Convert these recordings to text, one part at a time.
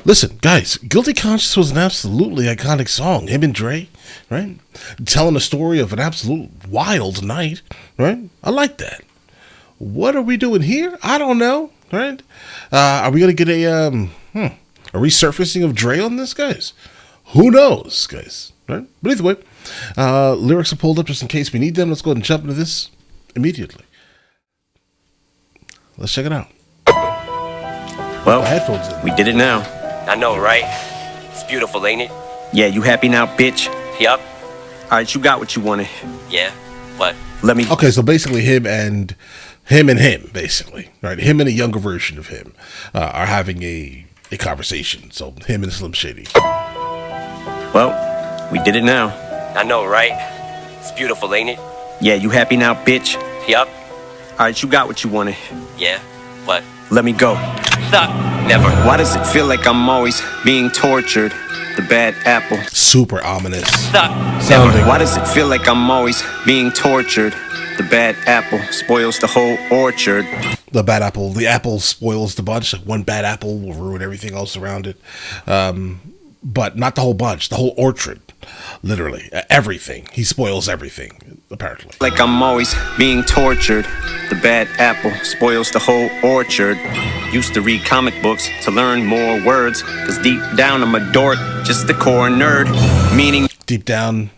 Listen, guys, Guilty Conscience was an absolutely iconic song. Him and Dre, right? Telling the story of an absolute wild night, right? I like that. What are we doing here? I don't know, right? Are we going to get a resurfacing of Dre on this, guys? Who knows, guys, right? But either way, lyrics are pulled up just in case we need them. Let's go ahead and jump into this immediately. Let's check it out. Well, headphones in. We did it now. I know, right? It's beautiful, ain't it? Yeah, you happy now, bitch? Yup. Alright, you got what you wanted. Yeah. What? Let me... Okay, so basically him, basically, right? Him and a younger version of him are having a conversation. So him and Slim Shady. Well, we did it now. I know, right? It's beautiful, ain't it? Yeah, you happy now, bitch? Yup. Alright, you got what you wanted. Yeah. What? Let me go. Never. Why does it feel like I'm always being tortured? The bad apple. Super ominous. Never. Why does it feel like I'm always being tortured? The bad apple spoils the whole orchard. The apple spoils the bunch. Like one bad apple will ruin everything else around it. But not the whole bunch, the whole orchard. Literally, everything. He spoils everything, apparently. Like I'm always being tortured. The bad apple spoils the whole orchard. Used to read comic books to learn more words. Cause deep down I'm a dork, just a core nerd. Meaning deep down,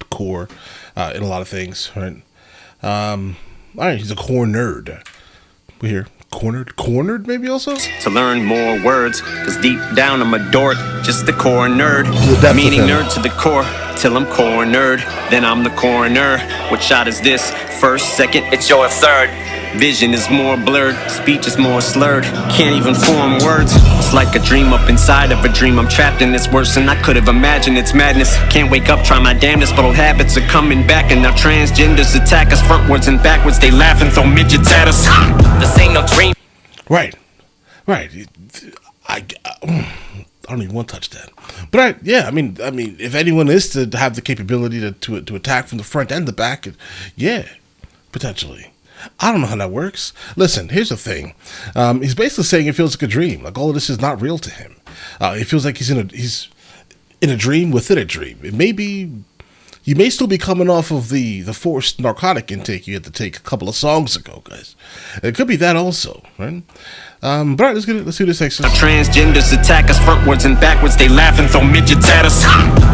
core in a lot of things, right? Alright, he's a core nerd. We hear cornered maybe also? To learn more words, cause deep down I'm a dork, just a core nerd. Meaning nerd to the core, till I'm cornered. Then I'm the coroner. What shot is this? First, second, It's your third. vision is more blurred, speech is more slurred. Can't even form words. It's like a dream up inside of a dream. I'm trapped in this worse than I could have imagined. It's madness. Can't wake up, try my damnedest, but old habits are coming back. And now transgenders attack us frontwards and backwards. They laugh and throw midgets at us. This ain't no dream. Right. I don't even want to touch that. But I mean, if anyone is to have the capability to attack from the front and the back, yeah, potentially. I don't know how that works. Listen, here's the thing. He's basically saying it feels like a dream. Like all of this is not real to him. It feels like he's in a dream within a dream. It may be. You may still be coming off of the forced narcotic intake you had to take a couple of songs ago, guys. It could be that also, right? But all right, let's get it. Let's do this exercise. Transgenders attack us frontwards and backwards. They laugh and throw midgets at us.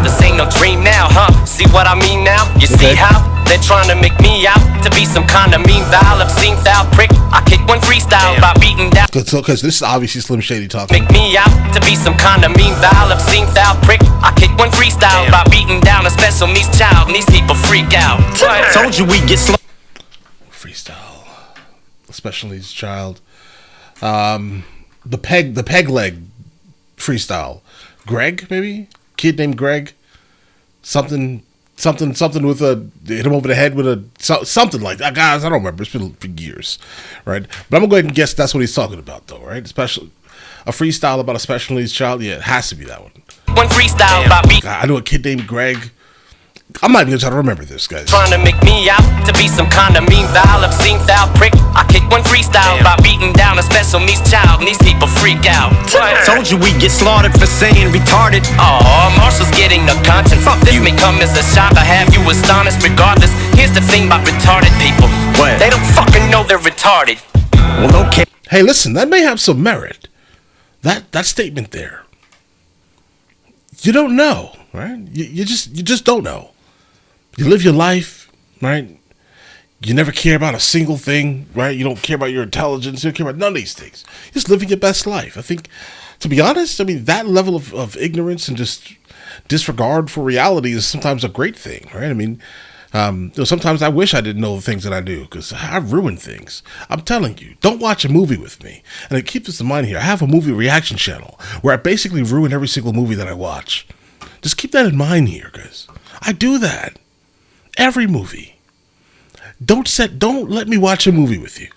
This ain't no dream now, huh? See what I mean now? You see how they're trying to make me out to be some kind of mean, vile, obscene, foul prick? I kick one freestyle by beating down. Because this is obviously Slim Shady talking. Make me out to be some kind of mean, vile, obscene, foul prick. I kick one freestyle by beating down a special needs child. And these people freak out. Told you we get slow. Freestyle, special needs child. The peg leg freestyle. Greg, maybe? Kid named Greg. Something with a hit him over the head with a something like that. Guys, I don't remember. It's been for years, right? But I'm gonna go ahead and guess that's what he's talking about, though, right? Especially a freestyle about a special needs child. Yeah, it has to be that one. One freestyle by beat. I know a kid named Greg. I'm not even gonna try to remember this, guys. Trying to make me out to be some kind of mean, vile, obscene, foul prick. I kick one freestyle by beating down a special needs child. And these people freak out. Told you we get slaughtered for saying retarded. Oh, Marshall's getting a conscience. This may come as a shock. I have you astonished regardless. Here's the thing about retarded people. What? They don't fucking know they're retarded. Well, okay. Hey, listen, that may have some merit. That statement there. You don't know, right? You just don't know. You live your life, right? You never care about a single thing, right? You don't care about your intelligence. You don't care about none of these things. You're just living your best life. I think, to be honest, I mean, that level of ignorance and just disregard for reality is sometimes a great thing, right? I mean, sometimes I wish I didn't know the things that I do because I've ruined things. I'm telling you, don't watch a movie with me. And keep this in mind here. I have a movie reaction channel where I basically ruin every single movie that I watch. Just keep that in mind here, guys. I do that. Every movie. Don't let me watch a movie with you.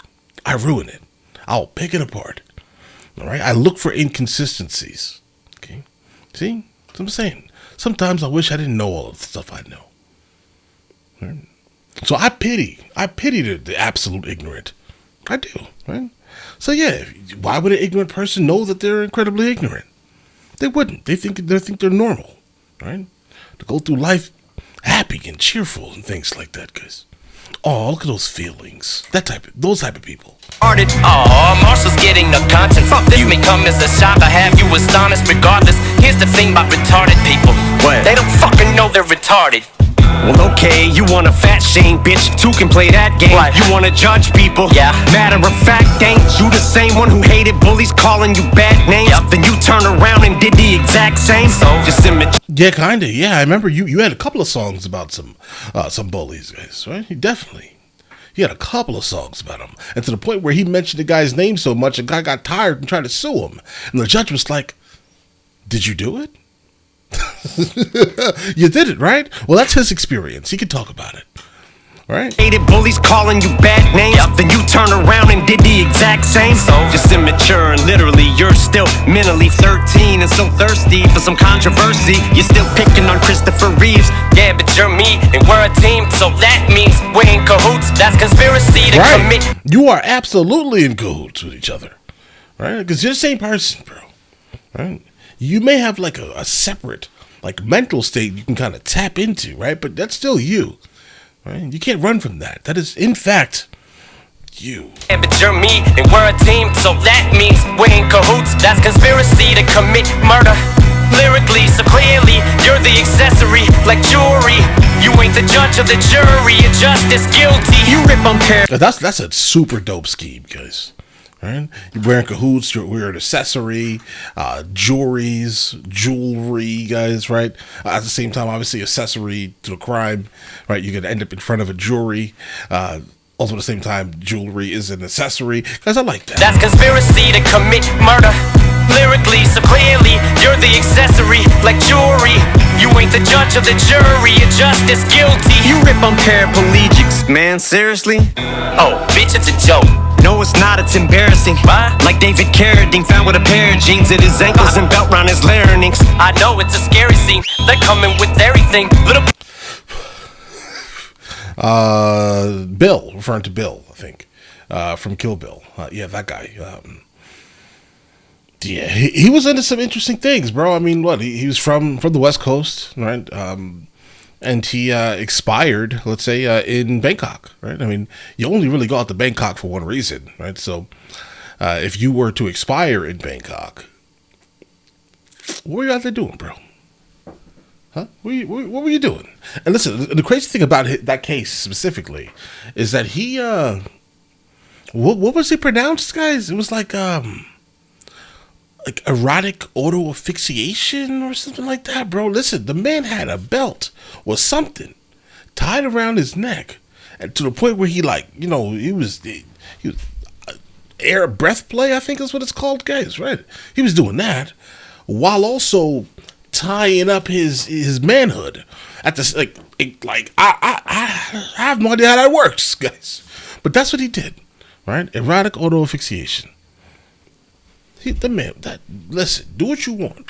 I ruin it. I'll pick it apart. All right? I look for inconsistencies. Okay? See? That's what I'm saying. Sometimes I wish I didn't know all of the stuff I know. Right? So I pity the absolute ignorant. I do, right? So yeah, why would an ignorant person know that they're incredibly ignorant? They wouldn't. They think they're normal, right? To go through life happy and cheerful and things like that, guys. Oh, look at those feelings. Those type of people. Oh, Marshall's getting no content. This may come as a shock. I have you astonished regardless. Here's the thing about retarded people. What? They don't fucking know they're retarded. Well, okay, you want a fat shame, bitch. Two can play that game. What? You wanna judge people. Yeah. Matter of fact, ain't you the same one who hated bullies calling you bad names? Yep. Then you turned around and did the exact same. So? Just image. Yeah, kinda. Yeah, I remember you had a couple of songs about some bullies, guys, right? He had a couple of songs about him, and to the point where he mentioned the guy's name so much, a guy got tired and tried to sue him, and the judge was like, "Did you do it? You did it, right? Well, that's his experience. He can talk about it, right?" Hated bullies calling you bad names. Yep. Then you turned around and did the exact same. So? Just immature and literally you're still mentally 13 and so thirsty for some controversy. You're still picking on Christopher Reeves. Yeah, but you're me and we're a team, so that means we're in cahoots. That's conspiracy to Right? commit. You are absolutely in cahoots with each other, right? Because you're the same person, bro. Right? You may have like a separate, like mental state you can kind of tap into, right? But that's still you, right? You can't run from that. That is, in fact, you. Yeah, but you're me and we're a team, so that means we're in cahoots. That's conspiracy to commit murder. Lyrically, so clearly, you're the accessory, like jewelry. You ain't the judge of the jury, you're just as guilty. You rip on care. That's a super dope scheme, guys. Right? You're wearing cahoots. We're an accessory, jewelry, guys. Right? At the same time, obviously, accessory to the crime. Right? You're gonna end up in front of a jury. Also, at the same time, jewelry is an accessory. Guys, I like that. That's conspiracy to commit murder. Lyrically, so clearly, you're the accessory, like jewelry. You ain't the judge of the jury, you're just as guilty. You rip on paraplegics, man. Seriously? Oh, bitch, it's a joke. No, it's not. It's embarrassing. Why? Like David Carradine found with a pair of jeans at his ankles and belt round his larynx. I know it's a scary scene. They're coming with everything. Little Bill, referring to Bill, I think, from Kill Bill. Yeah, that guy. Yeah, he was into some interesting things, bro. I mean, what he was from the West Coast, right? And he expired, let's say, in Bangkok, right? I mean, you only really go out to Bangkok for one reason, right? So, if you were to expire in Bangkok, what were you out there doing, bro? Huh? What were you doing? And listen, the crazy thing about that case specifically is that he, what was he pronounced, guys? It was like erotic auto asphyxiation or something like that, bro. Listen, the man had a belt or something tied around his neck, and to the point where he, like, you know, he was air breath play, I think is what it's called, guys. Right? He was doing that while also tying up his manhood at this I have no idea how that works, guys, but that's what he did, right? Erotic auto asphyxiation. Listen, do what you want,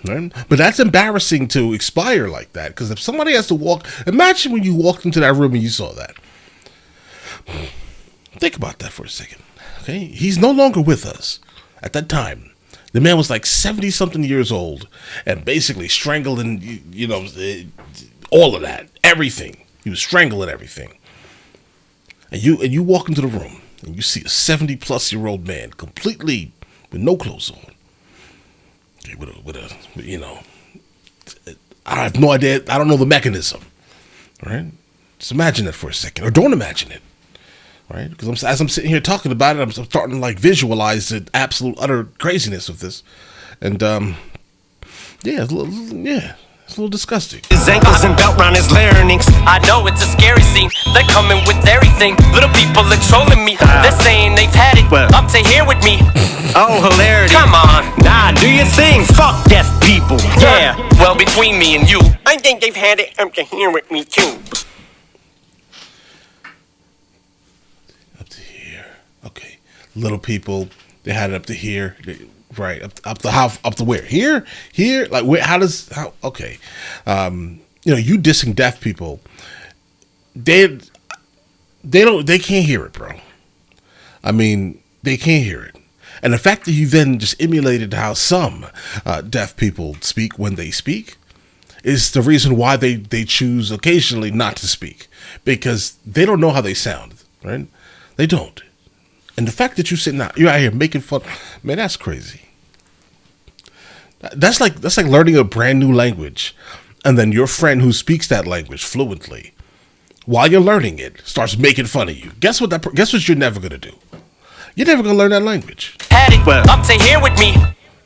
right? But that's embarrassing to expire like that, because if somebody has to imagine when you walked into that room and you saw that. Think about that for a second, okay? He's no longer with us at that time. The man was like 70-something years old and basically strangling, you know, all of that, everything. He was strangling everything. And you walk into the room and you see a 70-plus-year-old man completely with no clothes on. Okay, with a, you know, I have no idea. I don't know the mechanism. All right? Just imagine that for a second, or don't imagine it. Right? Because as I'm sitting here talking about it, I'm starting to like visualize the absolute utter craziness of this, and it's a little disgusting. His ankles and belt round his larynx. I know it's a scary scene. They're coming with everything. Little people are trolling me. They're saying they've had it Well. up to here with me. Oh, hilarity. Come on. Nah, do your thing. Fuck deaf people. Yeah. Well, between me and you, I think they've had it up to here with me too. Up to here. Okay. Little people, they had it up to here. Right. Up to where? Here? Like, where? How? Okay. You know, you dissing deaf people. They can't hear it, bro. I mean, they can't hear it. And the fact that you then just emulated how some deaf people speak when they speak is the reason why they choose occasionally not to speak, because they don't know how they sound, right? They don't. And the fact that you're out here making fun, man, that's crazy. That's like learning a brand new language, and then your friend who speaks that language fluently, while you're learning it, starts making fun of you. Guess what you're never gonna do? You're never gonna learn that language. Had it up to here with me.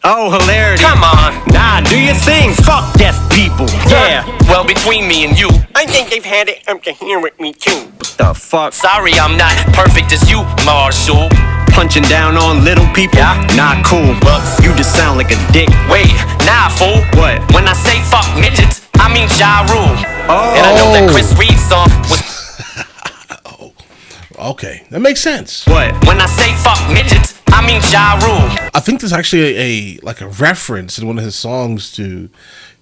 Oh, hilarity. Come on. Nah, do your thing. Fuck deaf people. Yeah. Well, between me and you, I think they've had it up to here with me too. What the fuck? sorry I'm not perfect as you, Marshall. Punching down on little people? Yeah. Not cool. Bucks. You just sound like a dick. Wait, nah, fool. What? When I say fuck midgets, I mean Ja Rule. Oh. And I know that Chris Reed's song was. Okay, that makes sense. What? When I say fuck midgets, I mean Ja Rule. I think there's actually a reference in one of his songs to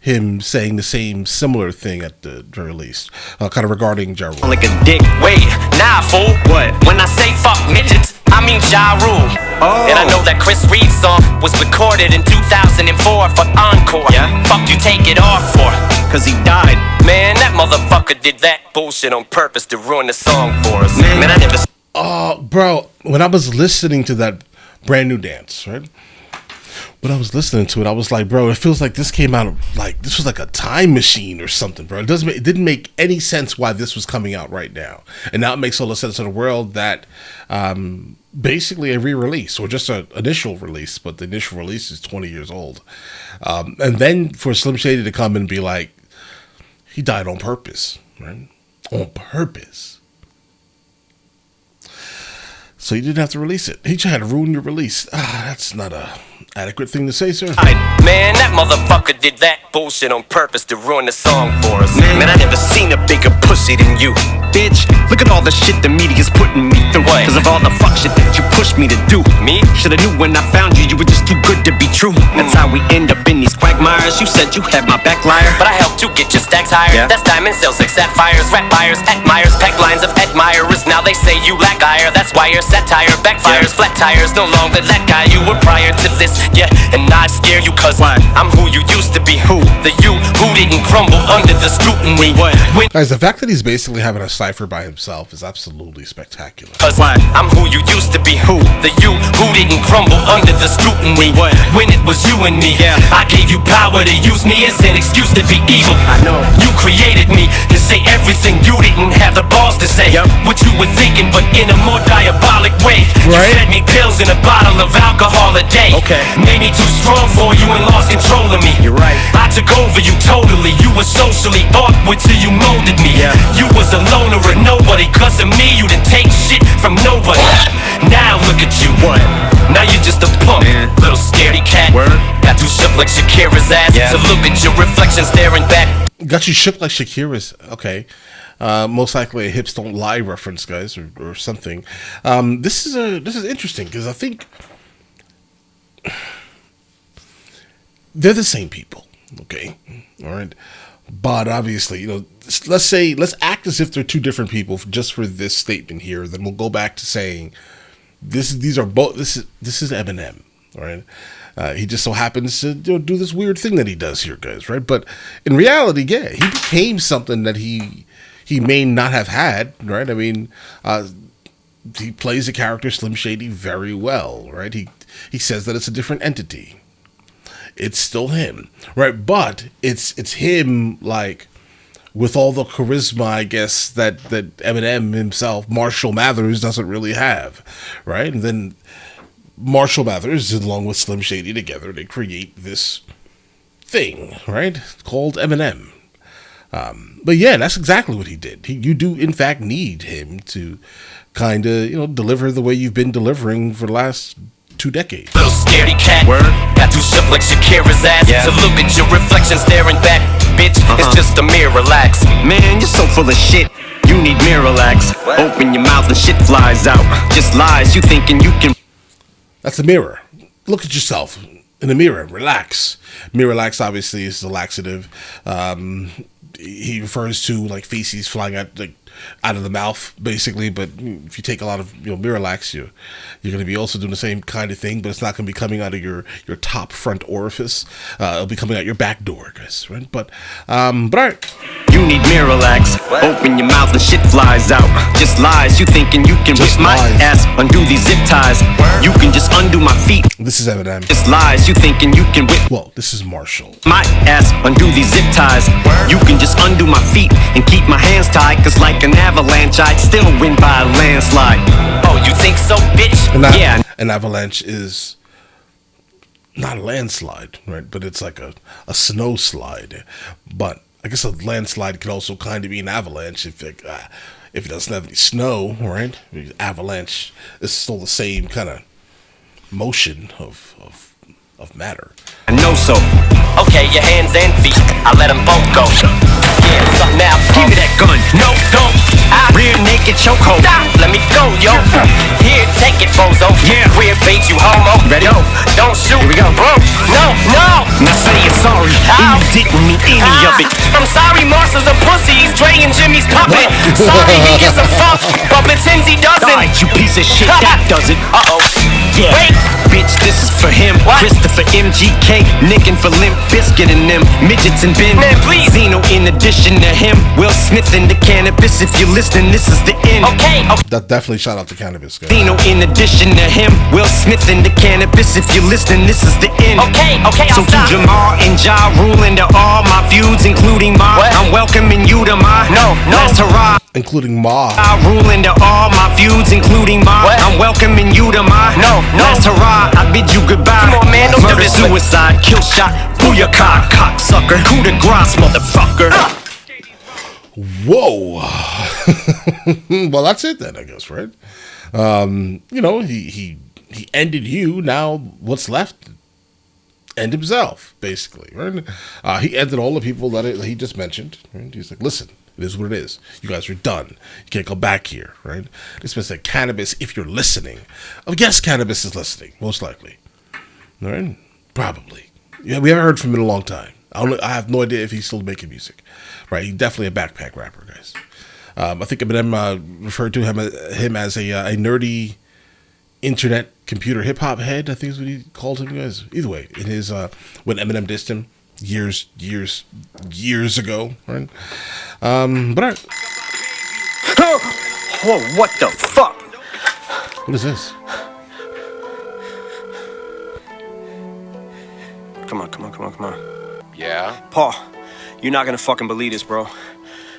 him saying the same similar thing at the very least, kind of regarding Ja Rule. Like a dick. Wait, nah, fool. What? When I say fuck midgets, I mean Ja Rule. Oh. And I know that Chris Reed's song was recorded in 2004 for Encore. Yeah. Fuck you take it off for? Cause he died. Man, that motherfucker did that bullshit on purpose to ruin the song for us. Man, I never. Bro, when I was listening to that brand new dance, right? When I was listening to it, I was like, bro, it feels like this came out of, like, this was like a time machine or something, bro. It didn't make any sense why this was coming out right now. And now it makes all the sense in the world that basically a re-release or just an initial release, but the initial release is 20 years old. And then for Slim Shady to come and be like, he died on purpose, right? On purpose. So you didn't have to release it. He tried to ruin your release. That's not a adequate thing to say, sir. Man, that motherfucker did that bullshit on purpose to ruin the song for us. Man, I never seen a bigger pussy than you. Bitch, look at all the shit the media's putting me through. What? Cause of all the fuck shit that you pushed me to do. Me? Shoulda knew when I found you, you were just too good to be true. That's how we end up in these quagmires. You said you had my back, liar. But I helped you get your stacks higher. Yeah. That's diamond sales, like sapphires, rap buyers, admirers, pack lines of admirers. Now they say you lack ire. That's why your satire backfires. Flat tires, no longer that guy you were prior to this. Yeah, and I scare you cause Why? I'm who you used to be. Who? The you who didn't crumble under the scrutiny. What? Guys, the fact that he's basically having a cipher by himself is absolutely spectacular. Cause Why? I'm who you used to be. Who? The you who didn't crumble under the scrutiny. What? When it was you and me. Yeah. I gave you power to use me as an excuse to be evil. I know. You created me to say everything you didn't have the balls to say. Yep. What you were thinking, but in a more diabolic way. Right. You fed me pills in a bottle of alcohol a day. Okay. Made me too strong for you and lost control of me. You're right. I took over you totally. You were socially awkward till you molded me. Yeah. You was a loner and nobody. Cause of me, you didn't take shit from nobody. Now look at you. What? Now you're just a punk, Man. little scaredy cat. Word. Got you shook like Shakira's ass. Yeah. To look at your reflection staring back. Got you shook like Shakira's. Okay. Most likely a Hips Don't Lie reference, guys, or something. This is interesting because I think they're the same people. Okay. All right. But obviously, let's act as if they're two different people just for this statement here. Then we'll go back to saying this is Eminem. All right. He just so happens to do this weird thing that he does here, guys. Right. But in reality, yeah, he became something that he may not have had. Right. I mean, he plays the character Slim Shady very well. Right. He says that it's a different entity. It's still him, right? But it's him, like, with all the charisma, I guess, that Eminem himself, Marshall Mathers, doesn't really have, right? And then Marshall Mathers, along with Slim Shady together, they create this thing, right? Called Eminem. But yeah, that's exactly what he did. You do, in fact, need him to kind of, deliver the way you've been delivering for the last 2 decades. Little scaredy cat. Word. Got you shook like Shakira's ass. Yeah. To look at your reflection staring back. Bitch, it's just a mirror, relax. Man, you're so full of shit. You need Miralax. Open your mouth and shit flies out. Just lies. You thinking you can. That's a mirror. Look at yourself in the mirror. Relax. Miralax obviously is a laxative. he refers to like feces flying out of the mouth, basically. But if you take a lot of Miralax, you're going to be also doing the same kind of thing, but it's not going to be coming out of your top front orifice. It'll be coming out your back door, guys. Right? But all right. You need Miralax. Open your mouth and shit flies out. Just lies. You thinking you can whip my ass, undo these zip ties. You can just undo my feet. This is Eminem. Just lies. You thinking you can whip. Well, this is Marshall. My ass, undo these zip ties. You can just undo my feet and keep my hands tied. Cause like an avalanche, I'd still win by a landslide. Oh, you think so, bitch? Yeah. An avalanche is not a landslide, right? But it's like a snow slide. But I guess a landslide could also kind of be an avalanche if it doesn't have any snow, right? Avalanche is still the same kind of motion of matter. I know so. Okay, your hands and feet, I let them both go. Yeah, something now. Give me that gun. No, don't. Rear naked chokehold. Let me go, yo. Here, take it, bozo. Yeah. Queer bait, you homo. Ready? Yo, don't shoot. Here we go. Bro, no. Now say you're sorry. Ow. And you didn't mean any of it. I'm sorry, Marshall's a pussy. He's Dre and Jimmy's puppet. Sorry, he gets a fuck, but pretends he doesn't. Alright, you piece of shit. That does it. Uh-oh. Yeah. Wait. Bitch, this is for him. What? Christopher MGK, Nickin' for Limp Bizkit and them midgets and Ben. Man, please. Zeno in addition to him. Will Smith in the cannabis. If you're listening, this is the end. Okay. That definitely shout out to cannabis, guys. Zeno in addition to him. Will Smith in the cannabis. If you're listening, this is the end. Okay, So I'll to stop. Jamar and Ja Rule and to all my feuds, including mine, What? I'm welcoming you to my No. last hurrah. Including Ma. I rule into all my feuds, including mine. What? I'm welcoming you to my No. last hurrah. I bid you goodbye. Come on, man, don't do Murder, this. suicide, kill shot, booyaka, cocksucker, coup de grace, motherfucker. Whoa. Well, that's it then, I guess, right? He ended you. Now what's left? End himself, basically, right? He ended all the people that he just mentioned. Right? He's like, listen, it is what it is. You guys are done. You can't go back here, right? This man said, cannabis, if you're listening. I guess cannabis is listening, most likely. All right? Probably. Yeah, we haven't heard from him in a long time. I have no idea if he's still making music. Right? He's definitely a backpack rapper, guys. I think Eminem referred to him as a nerdy internet computer hip hop head, I think is what he called him, guys. Either way, in his when Eminem dissed him years ago, right? But all right. Whoa, what the fuck? What is this? Come on. Yeah? Paul, you're not gonna fucking believe this, bro.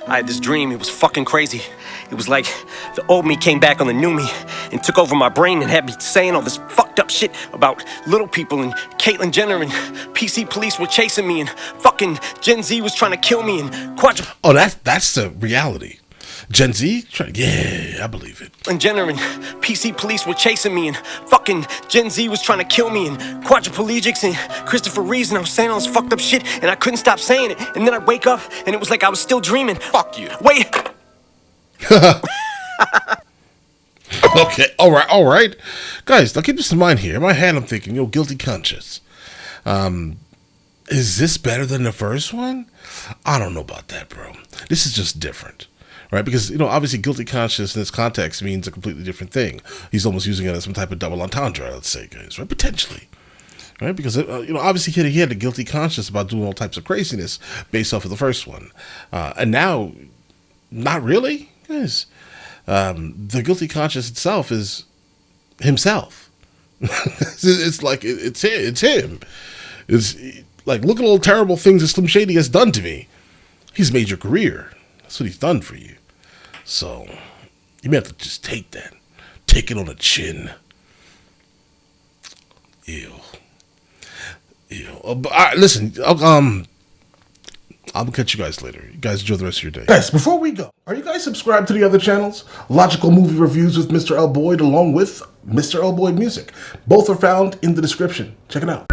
I had this dream, it was fucking crazy. It was like the old me came back on the new me and took over my brain and had me saying all this fucked up shit about little people, and Caitlyn Jenner and PC police were chasing me, and fucking Gen Z was trying to kill me, and Oh, that's the reality. Gen Z? Yeah, I believe it. And Jenner and PC police were chasing me, and fucking Gen Z was trying to kill me, and quadriplegics and Christopher Reeves, and I was saying all this fucked up shit, and I couldn't stop saying it, and then I'd wake up and it was like I was still dreaming. Fuck you. Wait. Okay, all right. Guys, now keep this in mind here. In my head, I'm thinking, guilty conscience. Is this better than the first one? I don't know about that, bro. This is just different. Right, because obviously, guilty conscience in this context means a completely different thing. He's almost using it as some type of double entendre, let's say, guys, right? Potentially, right? Because obviously, he had a guilty conscience about doing all types of craziness based off of the first one, and now, not really, guys. The guilty conscience itself is himself. It's like it's him. It's like, look at all the terrible things that Slim Shady has done to me. He's made your career. That's what he's done for you. So, you may have to just take that. Take it on the chin. Ew. All right, listen, I'll catch you guys later. You guys enjoy the rest of your day. Guys, before we go, are you guys subscribed to the other channels? Logical Movie Reviews with Mr. L. Boyd, along with Mr. L. Boyd Music. Both are found in the description. Check it out.